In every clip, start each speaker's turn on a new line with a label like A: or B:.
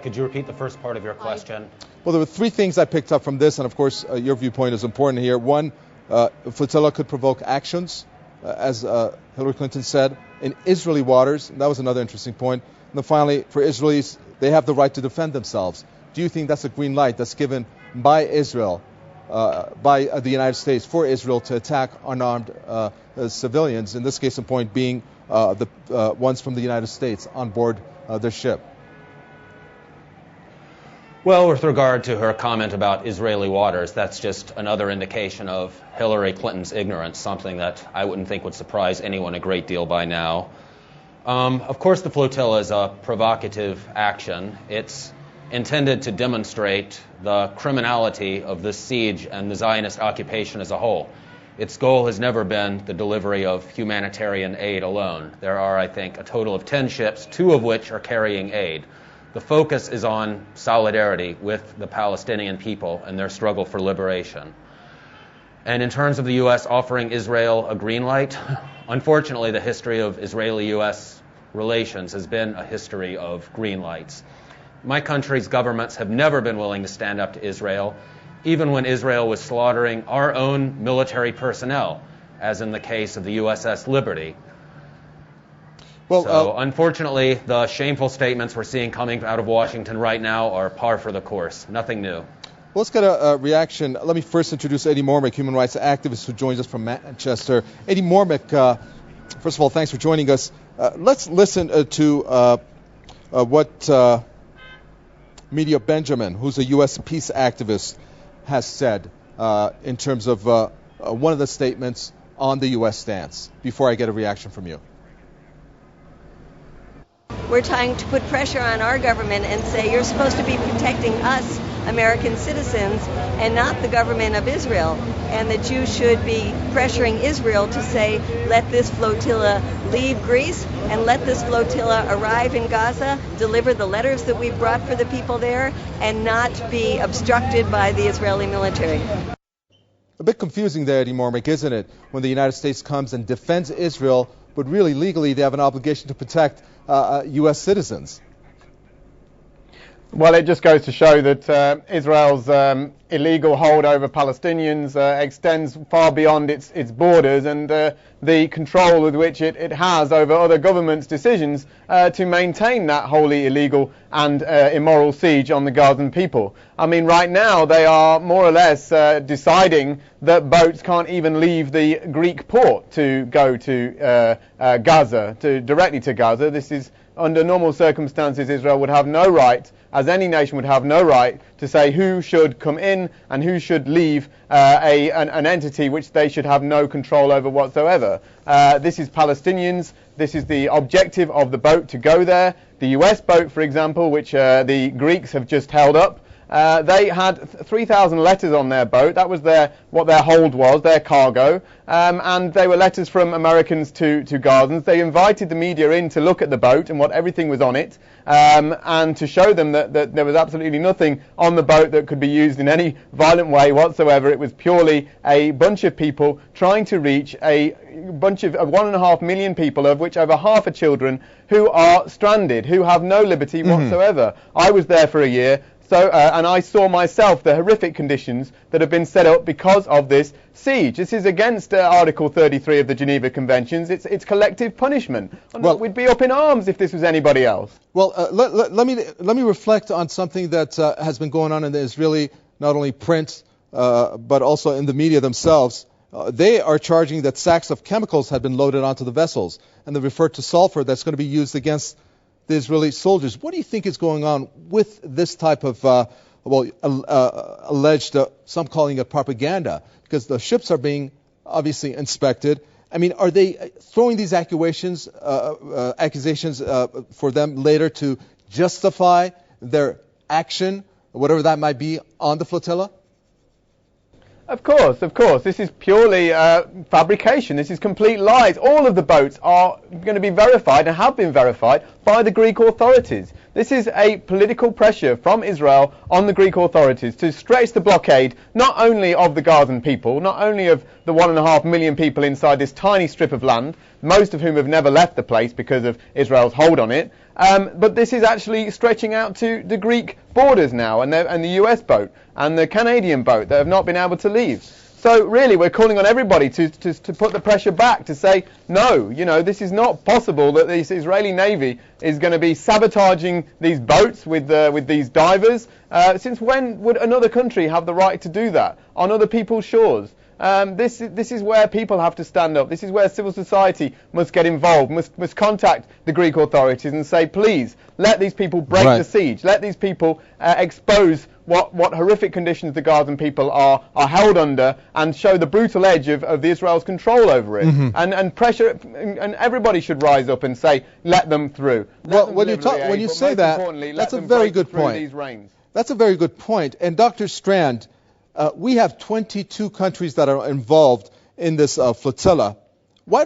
A: Could you repeat the first part of your question?
B: Well, there were three things I picked up from this, and of course your viewpoint is important here. One, flotilla could provoke actions, as Hillary Clinton said, in Israeli waters. And that was another interesting point. And then finally, for Israelis, they have the right to defend themselves. Do you think that's a green light that's given by Israel, by the United States, for Israel to attack unarmed civilians, in this case in point being the ones from the United States on board their ship?
A: Well, with regard to her comment about Israeli waters, that's just another indication of Hillary Clinton's ignorance, something that I wouldn't think would surprise anyone a great deal by now. Of course, the flotilla is a provocative action. It's intended to demonstrate the criminality of this siege and the Zionist occupation as a whole. Its goal has never been the delivery of humanitarian aid alone. There are, I think, a total of 10 ships, 2 of which are carrying aid. The focus is on solidarity with the Palestinian people and their struggle for liberation. And in terms of the U.S. offering Israel a green light, unfortunately the history of Israeli-U.S. relations has been a history of green lights. My country's governments have never been willing to stand up to Israel, even when Israel was slaughtering our own military personnel, as in the case of the USS Liberty. Well, unfortunately, the shameful statements we're seeing coming out of Washington right now are par for the course. Nothing new.
B: Well, let's get a reaction. Let me first introduce Eddie Mormick, human rights activist who joins us from Manchester. Eddie Mormick, first of all, thanks for joining us. Let's listen to what Media Benjamin, who's a U.S. peace activist, has said in terms of one of the statements on the U.S. stance, before I get a reaction from you.
C: We're trying to put pressure on our government and say you're supposed to be protecting us, American citizens, and not the government of Israel, and that you should be pressuring Israel to say, let this flotilla leave Greece and let this flotilla arrive in Gaza, deliver the letters that we've brought for the people there, and not be obstructed by the Israeli military.
B: A bit confusing there, Eddie Mormick, isn't it, when the United States comes and defends Israel, but really legally they have an obligation to protect U.S. citizens?
D: Well, it just goes to show that Israel's illegal hold over Palestinians extends far beyond its borders, and the control with which it has over other governments' decisions to maintain that wholly illegal and immoral siege on the Gazan people. I mean, right now they are more or less deciding that boats can't even leave the Greek port to go to Gaza, directly to Gaza. This is, under normal circumstances, Israel would have no right, as any nation would have no right, to say who should come in and who should leave an entity which they should have no control over whatsoever. This is Palestinians. This is the objective of the boat to go there. The US boat, for example, which the Greeks have just held up, they had 3,000 letters on their boat. That was what their hold was, their cargo. And they were letters from Americans to Gazans. They invited the media in to look at the boat and what everything was on it, and to show them that there was absolutely nothing on the boat that could be used in any violent way whatsoever. It was purely a bunch of people trying to reach a bunch of 1.5 million people, of which over half are children, who are stranded, who have no liberty whatsoever. I was there for a year. So, and I saw myself the horrific conditions that have been set up because of this siege. This is against Article 33 of the Geneva Conventions. It's collective punishment. Well, we'd be up in arms if this was anybody else.
B: Well, let me reflect on something that has been going on in the Israeli, not only print, but also in the media themselves. They are charging that sacks of chemicals had been loaded onto the vessels, and they refer to sulfur that's going to be used against the Israeli soldiers. What do you think is going on with this type of, alleged, some calling it propaganda, because the ships are being obviously inspected. I mean, are they throwing these accusations for them later to justify their action, whatever that might be, on the flotilla?
D: Of course. This is purely fabrication. This is complete lies. All of the boats are going to be verified and have been verified by the Greek authorities. This is a political pressure from Israel on the Greek authorities to stretch the blockade, not only of the Gazan people, not only of the 1.5 million people inside this tiny strip of land, most of whom have never left the place because of Israel's hold on it, but this is actually stretching out to the Greek borders now, and the US boat and the Canadian boat that have not been able to leave. So really, we're calling on everybody to put the pressure back, to say, no, this is not possible that this Israeli Navy is going to be sabotaging these boats with these divers. Since when would another country have the right to do that on other people's shores? This is where people have to stand up. This is where civil society must get involved, must contact the Greek authorities and say, please, let these people break the siege. Let these people expose what horrific conditions the Gazan people are held under, and show the brutal edge of the Israel's control over it. And pressure, and everybody should rise up and say, let them through.
B: When you say that, that's a very good point. That's a very good point. And Dr. Strand, we have 22 countries that are involved in this flotilla. Why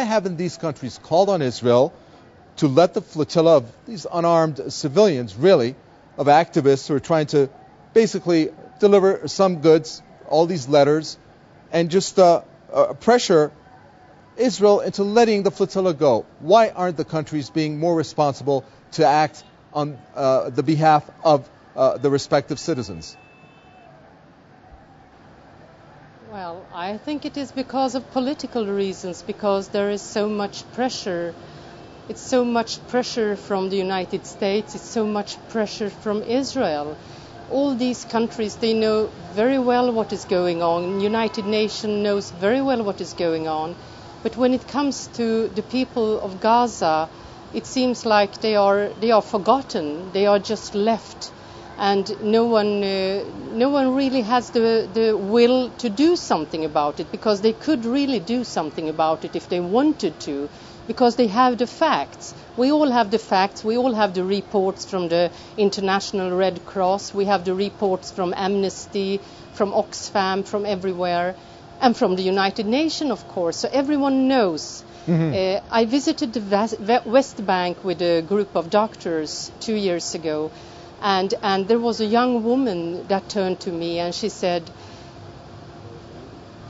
B: haven't these countries called on Israel to let the flotilla of these unarmed civilians, really, of activists who are trying to basically deliver some goods, all these letters, and just pressure Israel into letting the flotilla go? Why aren't the countries being more responsible to act on the behalf of the respective citizens?
E: Well, I think it is because of political reasons, because there is so much pressure. It's so much pressure from the United States, it's so much pressure from Israel. All these countries, they know very well what is going on. United Nations knows very well what is going on. But when it comes to the people of Gaza, it seems like they are forgotten. They are just left, and no one really has the will to do something about it, because they could really do something about it if they wanted to, because they have the facts. We all have the facts. We all have the reports from the International Red Cross. We have the reports from Amnesty, from Oxfam, from everywhere, and from the United Nations, of course. So everyone knows. I visited the West Bank with a group of doctors 2 years ago, and there was a young woman that turned to me and she said,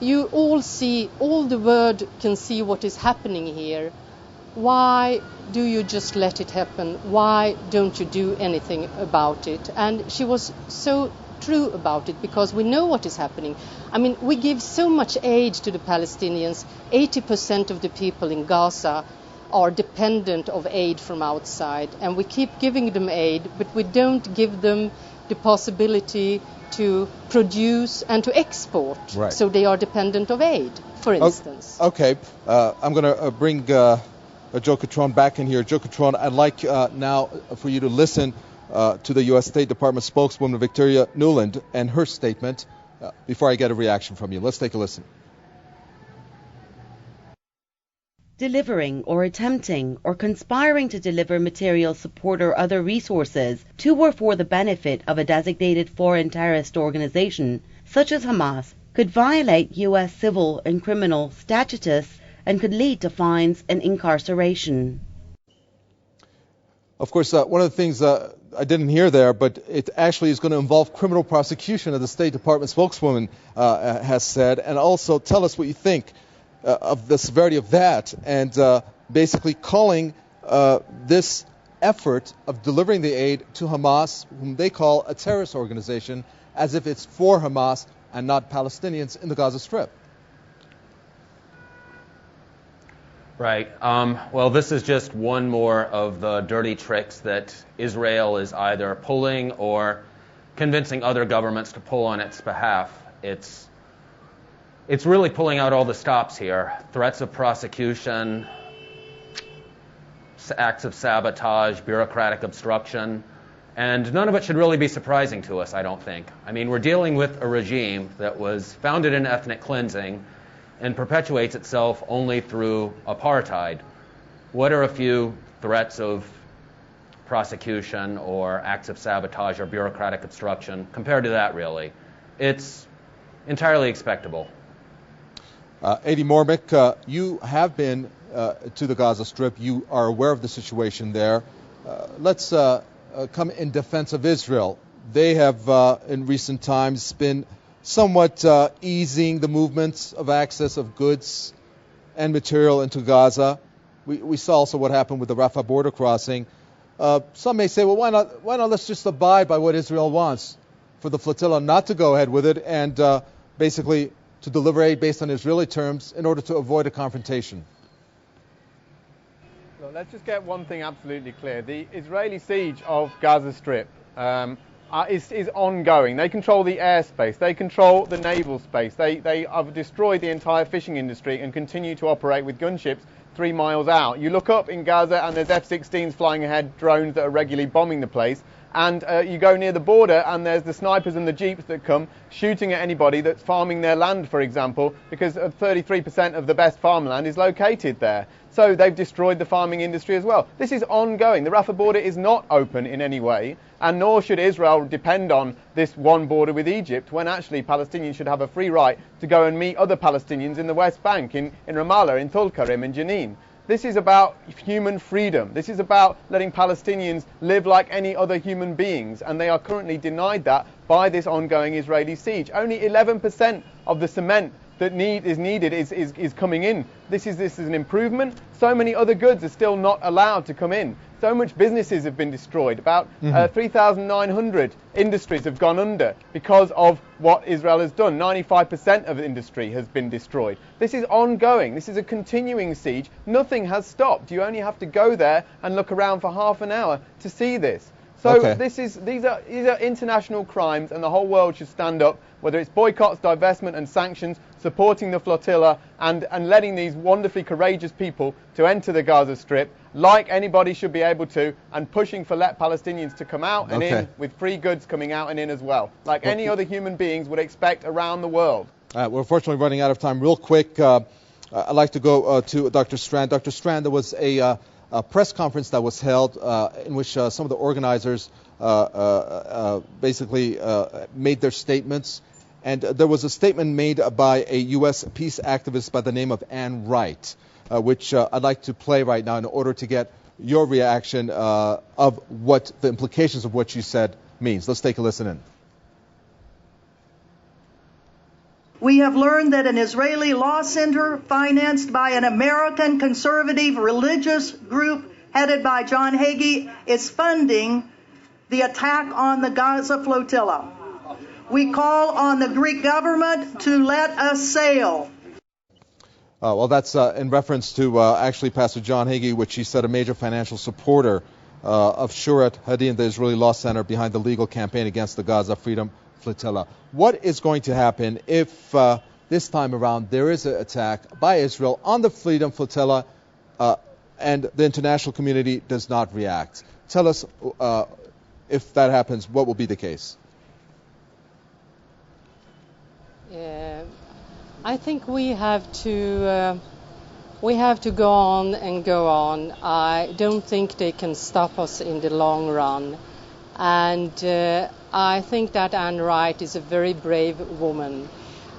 E: "You all see, all the world can see what is happening here. Why do you just let it happen? Why don't you do anything about it?" And she was so true about it, because we know what is happening. I mean, we give so much aid to the Palestinians. 80% of the people in Gaza are dependent of aid from outside, and we keep giving them aid, but we don't give them the possibility to produce and to export. Right. So they are dependent of aid, for instance.
B: Okay, I'm going to bring Joe Catron back in here. Joe Catron, I'd like now for you to listen to the U.S. State Department spokeswoman Victoria Nuland and her statement before I get a reaction from you. Let's take a listen.
F: Delivering or attempting or conspiring to deliver material support or other resources to or for the benefit of a designated foreign terrorist organization, such as Hamas, could violate U.S. civil and criminal statutes and could lead to fines and incarceration.
B: Of course, one of the things I didn't hear there, but it actually is going to involve criminal prosecution, as the State Department spokeswoman has said. And also tell us what you think of the severity of that, and basically calling this effort of delivering the aid to Hamas, whom they call a terrorist organization, as if it's for Hamas and not Palestinians in the Gaza Strip.
A: Right. Well, this is just one more of the dirty tricks that Israel is either pulling or convincing other governments to pull on its behalf. It's really pulling out all the stops here. Threats of prosecution, acts of sabotage, bureaucratic obstruction, and none of it should really be surprising to us, I don't think. I mean, we're dealing with a regime that was founded in ethnic cleansing and perpetuates itself only through apartheid. What are a few threats of prosecution or acts of sabotage or bureaucratic obstruction compared to that, really? it's entirely expectable.
B: Adi Mormick, you have been to the Gaza Strip. You are aware of the situation there. Let's come in defense of Israel. They have, in recent times, been somewhat easing the movements of access of goods and material into Gaza. We saw also what happened with the Rafah border crossing. Some may say, well, why not let's just abide by what Israel wants, for the flotilla not to go ahead with it and basically to deliver aid based on Israeli terms in order to avoid a confrontation.
D: Well, let's just get one thing absolutely clear. The Israeli siege of Gaza Strip is ongoing. They control the airspace. They control the naval space. They have destroyed the entire fishing industry and continue to operate with gunships 3 miles out. You look up in Gaza and there's F-16s flying ahead, drones that are regularly bombing the place. And you go near the border and there's the snipers and the jeeps that come shooting at anybody that's farming their land, for example, because 33% of the best farmland is located there. So they've destroyed the farming industry as well. This is ongoing. The Rafah border is not open in any way, and nor should Israel depend on this one border with Egypt, when actually Palestinians should have a free right to go and meet other Palestinians in the West Bank, in Ramallah, in Tulkarem, in Jenin. This is about human freedom. This is about letting Palestinians live like any other human beings, and they are currently denied that by this ongoing Israeli siege. Only 11% of the cement that is needed is coming in. This is an improvement. So many other goods are still not allowed to come in. So much businesses have been destroyed. About 3,900 industries have gone under because of what Israel has done. 95% of the industry has been destroyed. This is ongoing. This is a continuing siege. Nothing has stopped. You only have to go there and look around for half an hour to see this. So these are international crimes, and the whole world should stand up, whether it's boycotts, divestment and sanctions, supporting the flotilla and letting these wonderfully courageous people to enter the Gaza Strip like anybody should be able to, and pushing for let Palestinians to come out and in, with free goods coming out and in as well, like any other human beings would expect around the world.
B: We're unfortunately running out of time. Real quick, I'd like to go to Dr. Strand. Dr. Strand, there was a press conference that was held in which some of the organizers basically made their statements. And there was a statement made by a U.S. peace activist by the name of Ann Wright, which I'd like to play right now in order to get your reaction of what the implications of what you said means. Let's take a listen in.
G: We have learned that an Israeli law center financed by an American conservative religious group headed by John Hagee is funding the attack on the Gaza flotilla. We call on the Greek government to let us sail.
B: Well, that's in reference to actually Pastor John Hagee, which he said a major financial supporter of Shurat Hadin, the Israeli law center behind the legal campaign against the Gaza Freedom Flotilla. What is going to happen if this time around there is an attack by Israel on the Freedom Flotilla and the international community does not react? Tell us if that happens, what will be the case?
E: I think we have to go on and go on. I don't think they can stop us in the long run. And I think that Ann Wright is a very brave woman.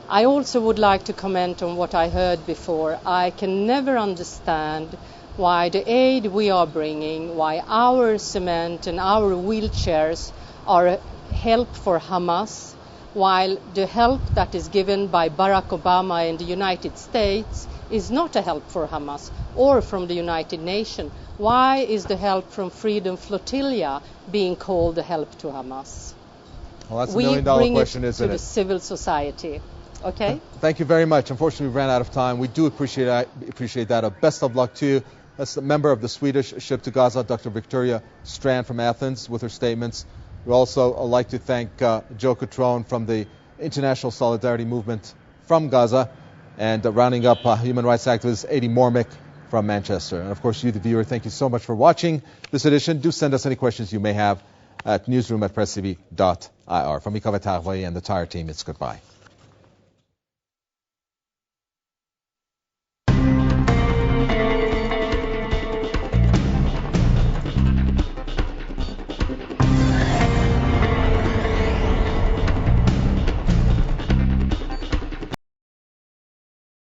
E: I also would like to comment on what I heard before. I can never understand why the aid we are bringing, why our cement and our wheelchairs are help for Hamas, while the help that is given by Barack Obama in the United States is not a help for Hamas or from the United Nations. Why is the help from Freedom Flotilla being called a help to Hamas?
B: Well, that's $1 million question, isn't it?
E: We bring it to the civil society. Okay?
B: Thank you very much. Unfortunately, we ran out of time. We do appreciate that. Best of luck to you. That's a member of the Swedish ship to Gaza, Dr. Victoria Strand from Athens, with her statements. We also like to thank Joe Catrone from the International Solidarity Movement from Gaza, and rounding up human rights activist Adi Mormick from Manchester. And of course, you, the viewer, thank you so much for watching this edition. Do send us any questions you may have at newsroom@presstv.ir. From Mikavet and the entire team, it's goodbye.